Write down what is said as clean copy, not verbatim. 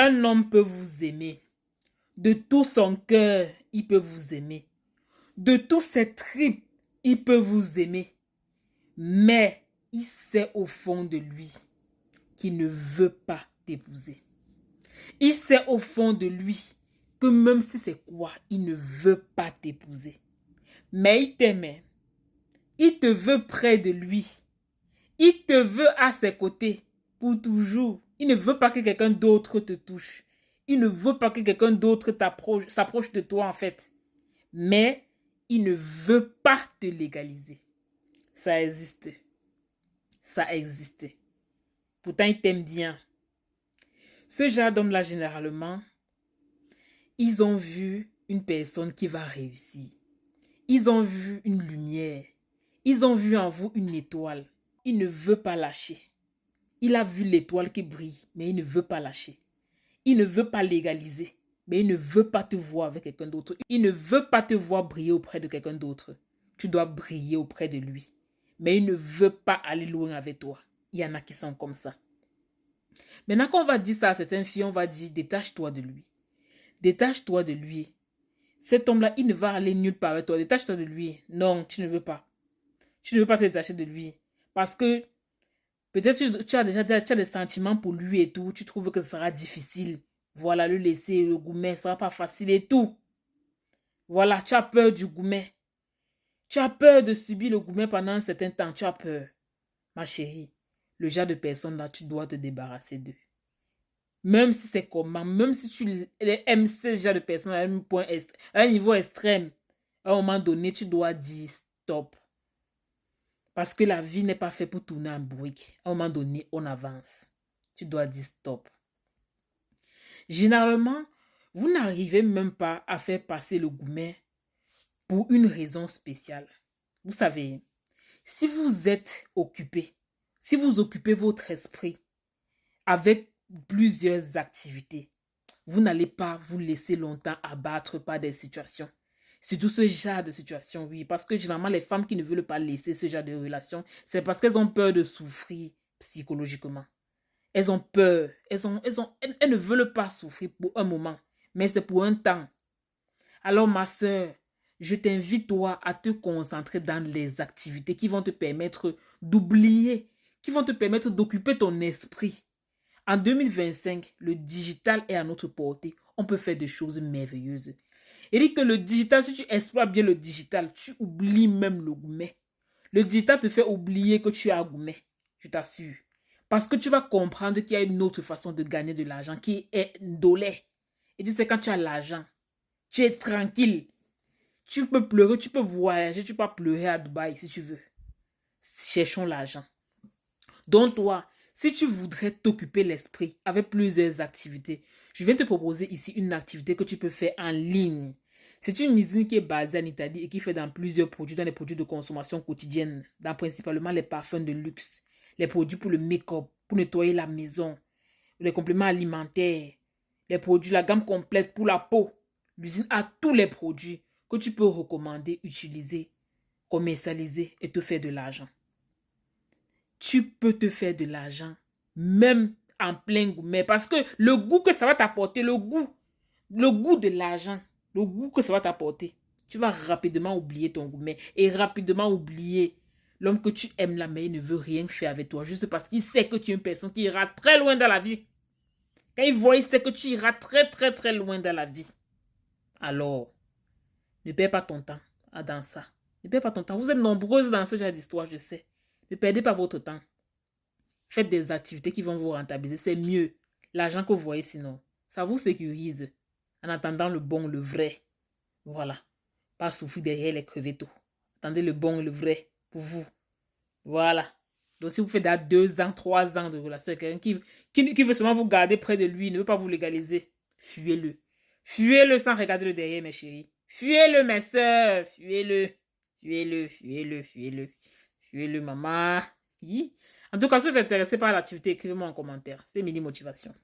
Un homme peut vous aimer. De tout son cœur, il peut vous aimer. De tous ses tripes, il peut vous aimer. Mais il sait au fond de lui qu'il ne veut pas t'épouser. Il sait au fond de lui que même si c'est quoi, il ne veut pas t'épouser. Mais il t'aime. Il te veut près de lui. Il te veut à ses côtés pour toujours. Il ne veut pas que quelqu'un d'autre te touche. Il ne veut pas que quelqu'un d'autre s'approche de toi en fait. Mais il ne veut pas te légaliser. Ça existe. Ça existe. Pourtant, il t'aime bien. Ce genre d'homme-là, généralement, ils ont vu une personne qui va réussir. Ils ont vu une lumière. Ils ont vu en vous une étoile. Il ne veut pas lâcher. Il a vu l'étoile qui brille, mais il ne veut pas lâcher. Il ne veut pas légaliser, mais il ne veut pas te voir avec quelqu'un d'autre. Il ne veut pas te voir briller auprès de quelqu'un d'autre. Tu dois briller auprès de lui. Mais il ne veut pas aller loin avec toi. Il y en a qui sont comme ça. Maintenant qu'on va dire ça à certaines filles, on va dire détache-toi de lui. Détache-toi de lui. Cet homme-là, il ne va aller nulle part avec toi. Détache-toi de lui. Non, tu ne veux pas. Tu ne veux pas te détacher de lui. Parce que peut-être tu as déjà des sentiments pour lui et tout. Tu trouves que ce sera difficile. Voilà, le laisser, le gourmet, ce sera pas facile et tout. Voilà, tu as peur du gourmet. Tu as peur de subir le gourmet pendant un certain temps. Tu as peur. Ma chérie, le genre de personne là, tu dois te débarrasser d'eux. Même si c'est comment, même si tu aimes ce genre de personne à un niveau extrême, à un moment donné, tu dois dire stop. Parce que la vie n'est pas faite pour tourner en brique. À un moment donné, on avance. Tu dois dire stop. Généralement, vous n'arrivez même pas à faire passer le gourmet pour une raison spéciale. Vous savez, si vous êtes occupé, si vous occupez votre esprit avec plusieurs activités, vous n'allez pas vous laisser longtemps abattre par des situations. Surtout ce genre de situation, oui. Parce que généralement, les femmes qui ne veulent pas laisser ce genre de relation, c'est parce qu'elles ont peur de souffrir psychologiquement. Elles ont peur. Elles ne veulent pas souffrir pour un moment, mais c'est pour un temps. Alors, ma soeur, je t'invite, toi, à te concentrer dans les activités qui vont te permettre d'oublier, qui vont te permettre d'occuper ton esprit. En 2025, le digital est à notre portée. On peut faire des choses merveilleuses. Et dit que le digital, si tu exploites bien le digital, tu oublies même le gourmet. Le digital te fait oublier que tu as gourmet, je t'assure. Parce que tu vas comprendre qu'il y a une autre façon de gagner de l'argent qui est dolé. Et tu sais, quand tu as l'argent, tu es tranquille. Tu peux pleurer, tu peux voyager, tu peux pleurer à Dubaï si tu veux. Cherchons l'argent. Donc toi, si tu voudrais t'occuper l'esprit avec plusieurs activités, je viens te proposer ici une activité que tu peux faire en ligne. C'est une usine qui est basée en Italie et qui fait dans plusieurs produits, dans les produits de consommation quotidienne, dans principalement les parfums de luxe, les produits pour le make-up, pour nettoyer la maison, les compléments alimentaires, les produits, la gamme complète pour la peau. L'usine a tous les produits que tu peux recommander, utiliser, commercialiser et te faire de l'argent. Tu peux te faire de l'argent même en plein gourmet parce que le goût que ça va t'apporter, le goût de l'argent, le goût que ça va t'apporter, tu vas rapidement oublier ton gourmet et rapidement oublier l'homme que tu aimes là, mais il ne veut rien faire avec toi juste parce qu'il sait que tu es une personne qui ira très loin dans la vie. Quand il voit, il sait que tu iras très très très loin dans la vie. Alors, ne perds pas ton temps dans ça. Ne perds pas ton temps. Vous êtes nombreuses dans ce genre d'histoire, je sais. Ne perdez pas votre temps. Faites des activités qui vont vous rentabiliser. C'est mieux. L'argent que vous voyez sinon, ça vous sécurise. En attendant le bon, le vrai. Voilà. Pas souffrir derrière les crevettos. Attendez le bon, le vrai pour vous. Voilà. Donc si vous faites 2 ans, 3 ans de relation avec quelqu'un qui veut seulement vous garder près de lui, ne veut pas vous légaliser, fuyez-le. Fuyez-le sans regarder le derrière, mes chéris. Fuyez-le, mes soeurs. Fuyez-le. Fuyez-le, fuyez-le, fuyez-le. Fuyez-le, maman. En tout cas, si vous êtes intéressé par l'activité, écrivez-moi en commentaire. C'est Mini Motivation.